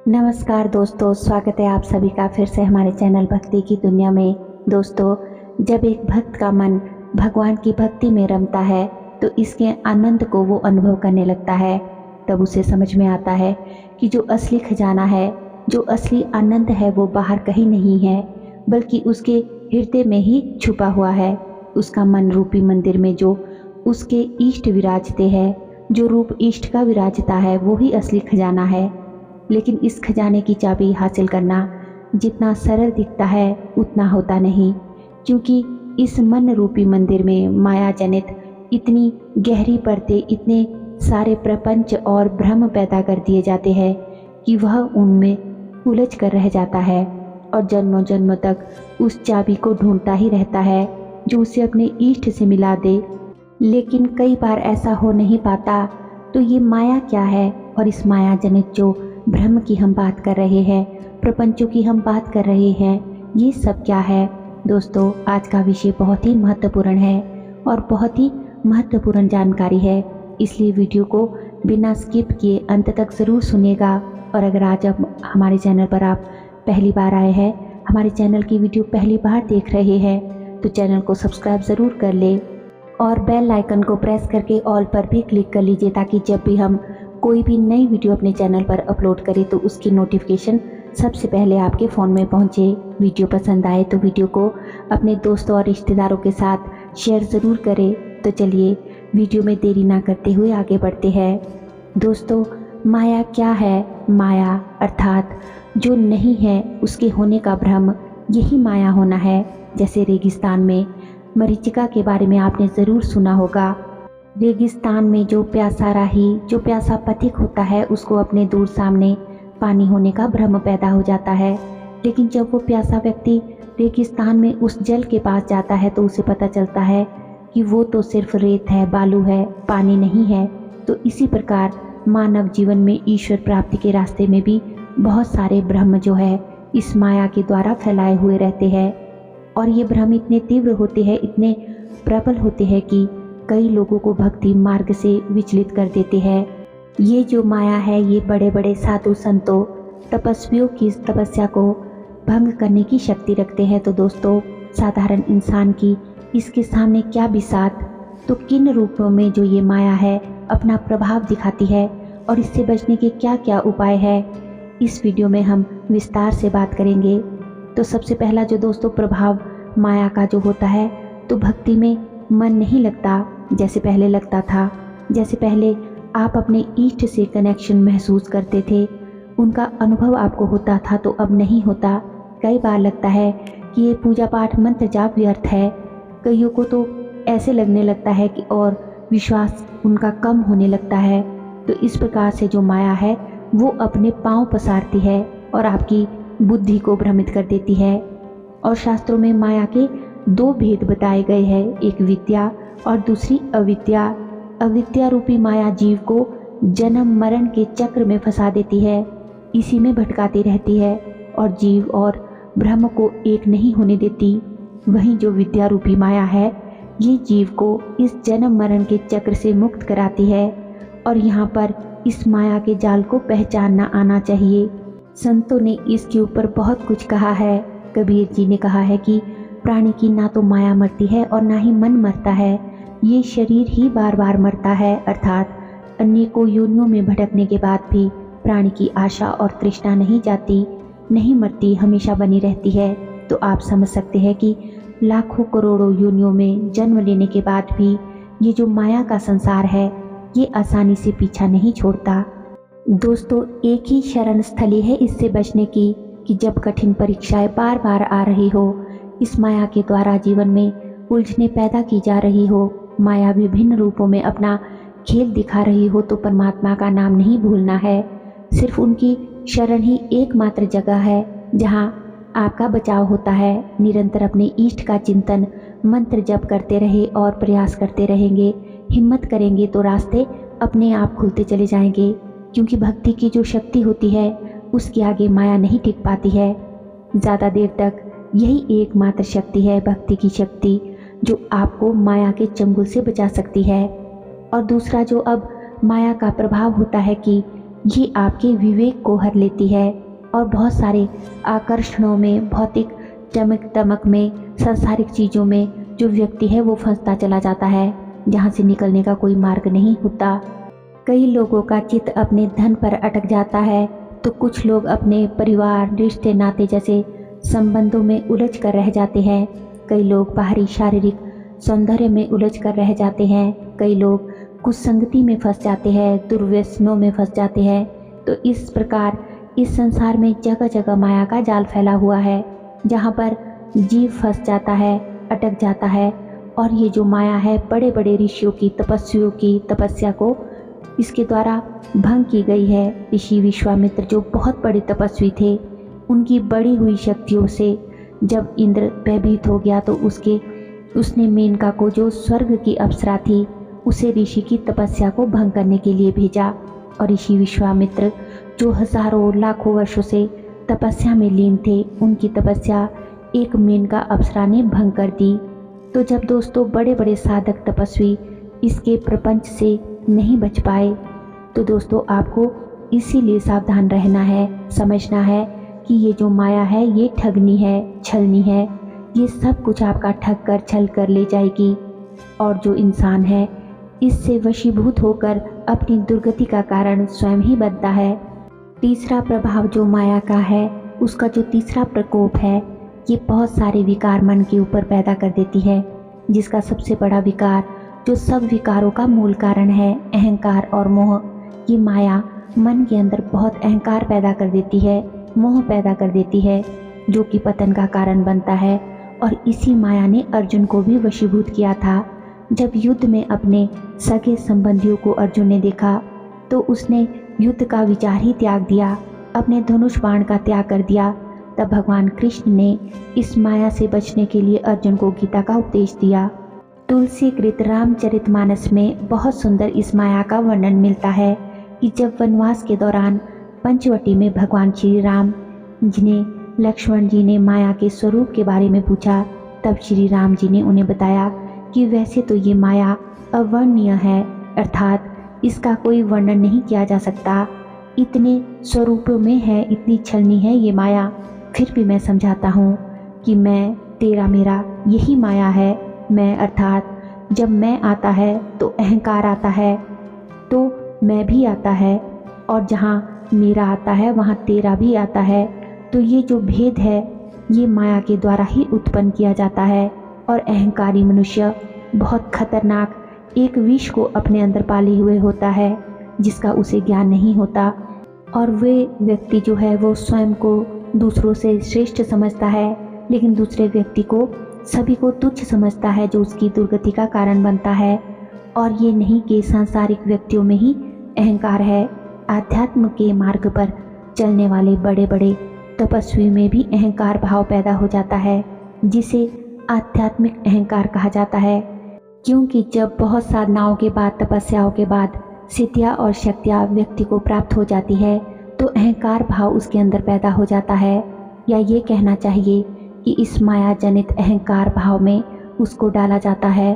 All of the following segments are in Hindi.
नमस्कार दोस्तों, स्वागत है आप सभी का फिर से हमारे चैनल भक्ति की दुनिया में। दोस्तों, जब एक भक्त का मन भगवान की भक्ति में रमता है तो इसके आनंद को वो अनुभव करने लगता है। तब उसे समझ में आता है कि जो असली खजाना है, जो असली आनंद है, वो बाहर कहीं नहीं है बल्कि उसके हृदय में ही छुपा हुआ है। उसका मन रूपी मंदिर में जो उसके इष्ट विराजते हैं, जो रूप इष्ट का विराजता है, वो ही असली खजाना है। लेकिन इस खजाने की चाबी हासिल करना जितना सरल दिखता है उतना होता नहीं, क्योंकि इस मन रूपी मंदिर में माया जनित इतनी गहरी परतें, इतने सारे प्रपंच और भ्रम पैदा कर दिए जाते हैं कि वह उनमें उलझ कर रह जाता है और जन्मों जन्मों तक उस चाबी को ढूंढता ही रहता है जो उसे अपने इष्ट से मिला दे। लेकिन कई बार ऐसा हो नहीं पाता। तो ये माया क्या है, और इस माया जनित जो भ्रम की हम बात कर रहे हैं, प्रपंचों की हम बात कर रहे हैं, ये सब क्या है? दोस्तों, आज का विषय बहुत ही महत्वपूर्ण है और बहुत ही महत्वपूर्ण जानकारी है, इसलिए वीडियो को बिना स्किप किए अंत तक ज़रूर सुनिएगा। और अगर आज अब हमारे चैनल पर आप पहली बार आए हैं, हमारे चैनल की वीडियो पहली बार देख रहे हैं, तो चैनल को सब्सक्राइब ज़रूर कर ले और बेल आइकन को प्रेस करके ऑल पर भी क्लिक कर लीजिए, ताकि जब भी हम कोई भी नई वीडियो अपने चैनल पर अपलोड करें तो उसकी नोटिफिकेशन सबसे पहले आपके फ़ोन में पहुंचे। वीडियो पसंद आए तो वीडियो को अपने दोस्तों और रिश्तेदारों के साथ शेयर ज़रूर करें। तो चलिए वीडियो में देरी ना करते हुए आगे बढ़ते हैं। दोस्तों, माया क्या है? माया अर्थात जो नहीं है उसके होने का भ्रम, यही माया होना है। जैसे रेगिस्तान में मरीचिका के बारे में आपने ज़रूर सुना होगा। रेगिस्तान में जो प्यासा राही, जो प्यासा पथिक होता है, उसको अपने दूर सामने पानी होने का भ्रम पैदा हो जाता है। लेकिन जब वो प्यासा व्यक्ति रेगिस्तान में उस जल के पास जाता है तो उसे पता चलता है कि वो तो सिर्फ रेत है, बालू है, पानी नहीं है। तो इसी प्रकार मानव जीवन में ईश्वर प्राप्ति के रास्ते में भी बहुत सारे भ्रम जो है इस माया के द्वारा फैलाए हुए रहते हैं। और ये भ्रम इतने तीव्र होते हैं, इतने प्रबल होते हैं कि कई लोगों को भक्ति मार्ग से विचलित कर देते हैं। ये जो माया है, ये बड़े बड़े साधु संतों, तपस्वियों की तपस्या को भंग करने की शक्ति रखते हैं। तो दोस्तों, साधारण इंसान की इसके सामने क्या बिसात। तो किन रूपों में जो ये माया है अपना प्रभाव दिखाती है और इससे बचने के क्या क्या उपाय है, इस वीडियो में हम विस्तार से बात करेंगे। तो सबसे पहला जो दोस्तों प्रभाव माया का जो होता है, तो भक्ति में मन नहीं लगता जैसे पहले लगता था। जैसे पहले आप अपने इष्ट से कनेक्शन महसूस करते थे, उनका अनुभव आपको होता था, तो अब नहीं होता। कई बार लगता है कि ये पूजा पाठ मंत्र जाप व्यर्थ है। कईयों को तो ऐसे लगने लगता है कि और विश्वास उनका कम होने लगता है। तो इस प्रकार से जो माया है वो अपने पांव पसारती है और आपकी बुद्धि को भ्रमित कर देती है। और शास्त्रों में माया के दो भेद बताए गए हैं, एक विद्या और दूसरी अविद्या। अविद्या रूपी माया जीव को जन्म मरण के चक्र में फंसा देती है, इसी में भटकाती रहती है और जीव और ब्रह्म को एक नहीं होने देती। वहीं जो विद्या रूपी माया है, ये जीव को इस जन्म मरण के चक्र से मुक्त कराती है। और यहाँ पर इस माया के जाल को पहचानना आना चाहिए। संतों ने इसके ऊपर बहुत कुछ कहा है। कबीर जी ने कहा है कि प्राणी की ना तो माया मरती है और ना ही मन मरता है, ये शरीर ही बार बार मरता है। अर्थात अनेकों योनियों में भटकने के बाद भी प्राणी की आशा और तृष्णा नहीं जाती, नहीं मरती, हमेशा बनी रहती है। तो आप समझ सकते हैं कि लाखों करोड़ों योनियों में जन्म लेने के बाद भी ये जो माया का संसार है, ये आसानी से पीछा नहीं छोड़ता। दोस्तों, एक ही शरण स्थली है इससे बचने की, कि जब कठिन परीक्षाएं बार बार आ रही हो, इस माया के द्वारा जीवन में उलझने पैदा की जा रही हो, माया विभिन्न रूपों में अपना खेल दिखा रही हो, तो परमात्मा का नाम नहीं भूलना है। सिर्फ उनकी शरण ही एकमात्र जगह है जहाँ आपका बचाव होता है। निरंतर अपने इष्ट का चिंतन मंत्र जप करते रहे और प्रयास करते रहेंगे, हिम्मत करेंगे तो रास्ते अपने आप खुलते चले जाएंगे। क्योंकि भक्ति की जो शक्ति होती है उसके आगे माया नहीं टिक पाती है ज़्यादा देर तक। यही एकमात्र शक्ति है, भक्ति की शक्ति, जो आपको माया के चंगुल से बचा सकती है। और दूसरा जो अब माया का प्रभाव होता है कि ये आपके विवेक को हर लेती है और बहुत सारे आकर्षणों में, भौतिक चमक दमक में, सांसारिक चीज़ों में जो व्यक्ति है वो फंसता चला जाता है, जहाँ से निकलने का कोई मार्ग नहीं होता। कई लोगों का चित्त अपने धन पर अटक जाता है, तो कुछ लोग अपने परिवार, रिश्ते नाते जैसे संबंधों में उलझ कर रह जाते हैं। कई लोग बाहरी शारीरिक सौंदर्य में उलझ कर रह जाते हैं। कई लोग कुसंगति में फंस जाते हैं, दुर्व्यसनों में फंस जाते हैं। तो इस प्रकार इस संसार में जगह जगह माया का जाल फैला हुआ है, जहाँ पर जीव फंस जाता है, अटक जाता है। और ये जो माया है, बड़े बड़े ऋषियों की, तपस्वियों की तपस्या को इसके द्वारा भंग की गई है। ऋषि विश्वामित्र जो बहुत बड़े तपस्वी थे, उनकी बढ़ी हुई शक्तियों से जब इंद्र भयभीत हो गया तो उसने मेनका को, जो स्वर्ग की अप्सरा थी, उसे ऋषि की तपस्या को भंग करने के लिए भेजा। और ऋषि विश्वामित्र जो हजारों लाखों वर्षों से तपस्या में लीन थे, उनकी तपस्या एक मेनका अप्सरा ने भंग कर दी। तो जब दोस्तों बड़े बड़े साधक तपस्वी इसके प्रपंच से नहीं बच पाए, तो दोस्तों आपको इसीलिए सावधान रहना है, समझना है कि ये जो माया है ये ठगनी है, छलनी है। ये सब कुछ आपका ठग कर, छल कर ले जाएगी। और जो इंसान है इससे वशीभूत होकर अपनी दुर्गति का कारण स्वयं ही बनता है। तीसरा प्रभाव जो माया का है, उसका जो तीसरा प्रकोप है, ये बहुत सारे विकार मन के ऊपर पैदा कर देती है, जिसका सबसे बड़ा विकार, जो सब विकारों का मूल कारण है, अहंकार और मोह। ये माया मन के अंदर बहुत अहंकार पैदा कर देती है, मोह पैदा कर देती है, जो कि पतन का कारण बनता है। और इसी माया ने अर्जुन को भी वशीभूत किया था। जब युद्ध में अपने सगे संबंधियों को अर्जुन ने देखा, तो उसने युद्ध का विचार ही त्याग दिया, अपने धनुष बाण का त्याग कर दिया। तब भगवान कृष्ण ने इस माया से बचने के लिए अर्जुन को गीता का उपदेश दिया। तुलसी कृत रामचरितमानस में बहुत सुंदर इस माया का वर्णन मिलता है कि जब वनवास के दौरान पंचवटी में भगवान श्री राम जी ने लक्ष्मण जी ने माया के स्वरूप के बारे में पूछा, तब श्री राम जी ने उन्हें बताया कि वैसे तो ये माया अवर्णनीय है, अर्थात इसका कोई वर्णन नहीं किया जा सकता। इतने स्वरूपों में है, इतनी छलनी है ये माया। फिर भी मैं समझाता हूँ कि मैं तेरा मेरा यही माया है। मैं अर्थात जब मैं आता है तो अहंकार आता है, तो मैं भी आता है, और जहाँ मेरा आता है वहाँ तेरा भी आता है। तो ये जो भेद है ये माया के द्वारा ही उत्पन्न किया जाता है। और अहंकारी मनुष्य बहुत खतरनाक एक विष को अपने अंदर पाले हुए होता है, जिसका उसे ज्ञान नहीं होता। और वे व्यक्ति जो है वो स्वयं को दूसरों से श्रेष्ठ समझता है, लेकिन दूसरे व्यक्ति को, सभी को तुच्छ समझता है, जो उसकी दुर्गति का कारण बनता है। और ये नहीं कि सांसारिक व्यक्तियों में ही अहंकार है, आध्यात्म के मार्ग पर चलने वाले बड़े बड़े तपस्वी में भी अहंकार भाव पैदा हो जाता है, जिसे आध्यात्मिक अहंकार कहा जाता है। क्योंकि जब बहुत साधनाओं के बाद, तपस्याओं के बाद सिद्धियाँ और शक्तियाँ व्यक्ति को प्राप्त हो जाती है, तो अहंकार भाव उसके अंदर पैदा हो जाता है, या ये कहना चाहिए कि इस माया जनित अहंकार भाव में उसको डाला जाता है।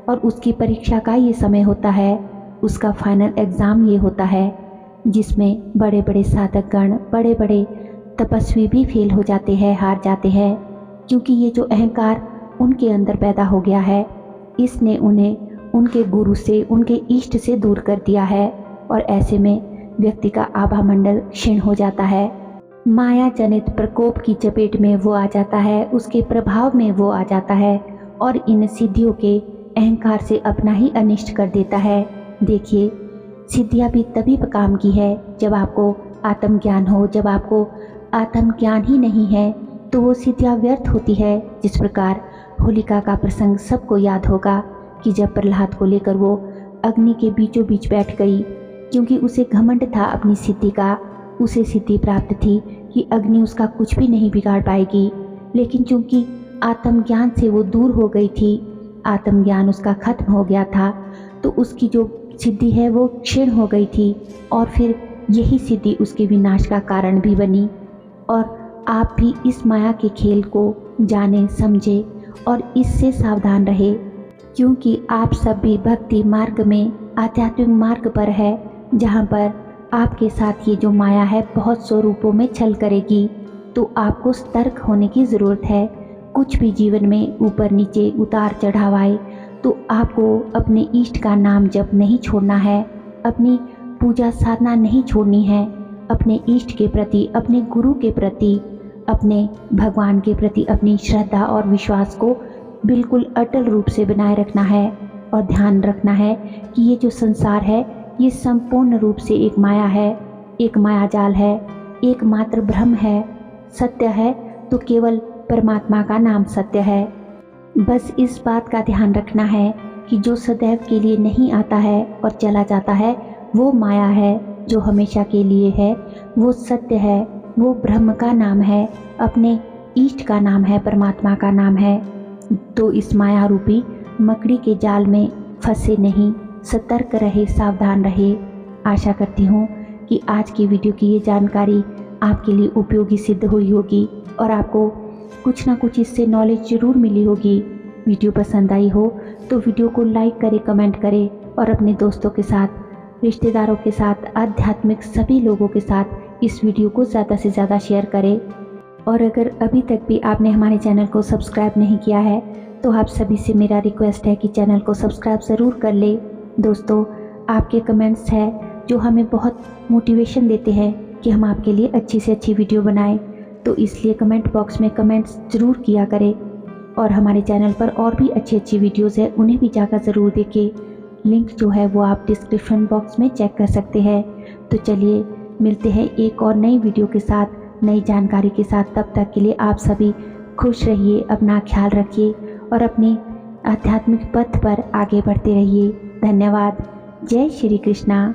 और उसकी परीक्षा का ये समय होता है, उसका फाइनल एग्ज़ाम ये होता है, जिसमें बड़े बड़े साधकगण, बड़े बड़े तपस्वी भी फेल हो जाते हैं, हार जाते हैं। क्योंकि ये जो अहंकार उनके अंदर पैदा हो गया है, इसने उन्हें उनके गुरु से, उनके इष्ट से दूर कर दिया है। और ऐसे में व्यक्ति का आभा मंडल क्षीण हो जाता है। माया जनित प्रकोप की चपेट में वो आ जाता है, उसके प्रभाव में वो आ जाता है, और इन सिद्धियों के अहंकार से अपना ही अनिष्ट कर देता है। देखिए, सिद्धियाँ भी तभी काम की है जब आपको आत्मज्ञान हो। जब आपको आत्मज्ञान ही नहीं है तो वो सिद्धियाँ व्यर्थ होती है। जिस प्रकार होलिका का प्रसंग सबको याद होगा कि जब प्रहलाद को लेकर वो अग्नि के बीचों बीच बैठ गई, क्योंकि उसे घमंड था अपनी सिद्धि का, उसे सिद्धि प्राप्त थी कि अग्नि उसका कुछ भी नहीं बिगाड़ पाएगी। लेकिन चूंकि आत्मज्ञान से वो दूर हो गई थी, आत्मज्ञान उसका खत्म हो गया था, तो उसकी जो सिद्धि है वो क्षीण हो गई थी। और फिर यही सिद्धि उसके विनाश का कारण भी बनी। और आप भी इस माया के खेल को जाने, समझे और इससे सावधान रहे, क्योंकि आप सब भी भक्ति मार्ग में, आध्यात्मिक मार्ग पर है, जहाँ पर आपके साथ ये जो माया है बहुत स्वरूपों में छल करेगी, तो आपको सतर्क होने की ज़रूरत है। कुछ भी जीवन में ऊपर नीचे उतार चढ़ाव आए तो आपको अपने इष्ट का नाम जप नहीं छोड़ना है, अपनी पूजा साधना नहीं छोड़नी है, अपने इष्ट के प्रति, अपने गुरु के प्रति, अपने भगवान के प्रति अपनी श्रद्धा और विश्वास को बिल्कुल अटल रूप से बनाए रखना है और ध्यान रखना है कि ये जो संसार है ये संपूर्ण रूप से एक माया है, एक मायाजाल है, एकमात्र भ्रम है। सत्य है तो केवल परमात्मा का नाम सत्य है। बस इस बात का ध्यान रखना है कि जो सदैव के लिए नहीं आता है और चला जाता है वो माया है, जो हमेशा के लिए है वो सत्य है, वो ब्रह्म का नाम है, अपने इष्ट का नाम है, परमात्मा का नाम है। तो इस माया रूपी मकड़ी के जाल में फंसे नहीं, सतर्क रहे, सावधान रहे। आशा करती हूँ कि आज की वीडियो की ये जानकारी आपके लिए उपयोगी सिद्ध हुई होगी और आपको कुछ ना कुछ इससे नॉलेज ज़रूर मिली होगी। वीडियो पसंद आई हो तो वीडियो को लाइक करें, कमेंट करें और अपने दोस्तों के साथ, रिश्तेदारों के साथ, आध्यात्मिक सभी लोगों के साथ इस वीडियो को ज़्यादा से ज़्यादा शेयर करें। और अगर अभी तक भी आपने हमारे चैनल को सब्सक्राइब नहीं किया है तो आप सभी से मेरा रिक्वेस्ट है कि चैनल को सब्सक्राइब ज़रूर कर ले। दोस्तों, आपके कमेंट्स हैं जो हमें बहुत मोटिवेशन देते हैं कि हम आपके लिए अच्छी से अच्छी वीडियो बनाएं, तो इसलिए कमेंट बॉक्स में कमेंट्स ज़रूर किया करें। और हमारे चैनल पर और भी अच्छी अच्छी वीडियोज़ है, उन्हें भी जाकर ज़रूर देखें। लिंक जो है वो आप डिस्क्रिप्शन बॉक्स में चेक कर सकते हैं। तो चलिए मिलते हैं एक और नई वीडियो के साथ, नई जानकारी के साथ। तब तक के लिए आप सभी खुश रहिए, अपना ख्याल रखिए और अपने आध्यात्मिक पथ पर आगे बढ़ते रहिए। धन्यवाद। जय श्री कृष्णा।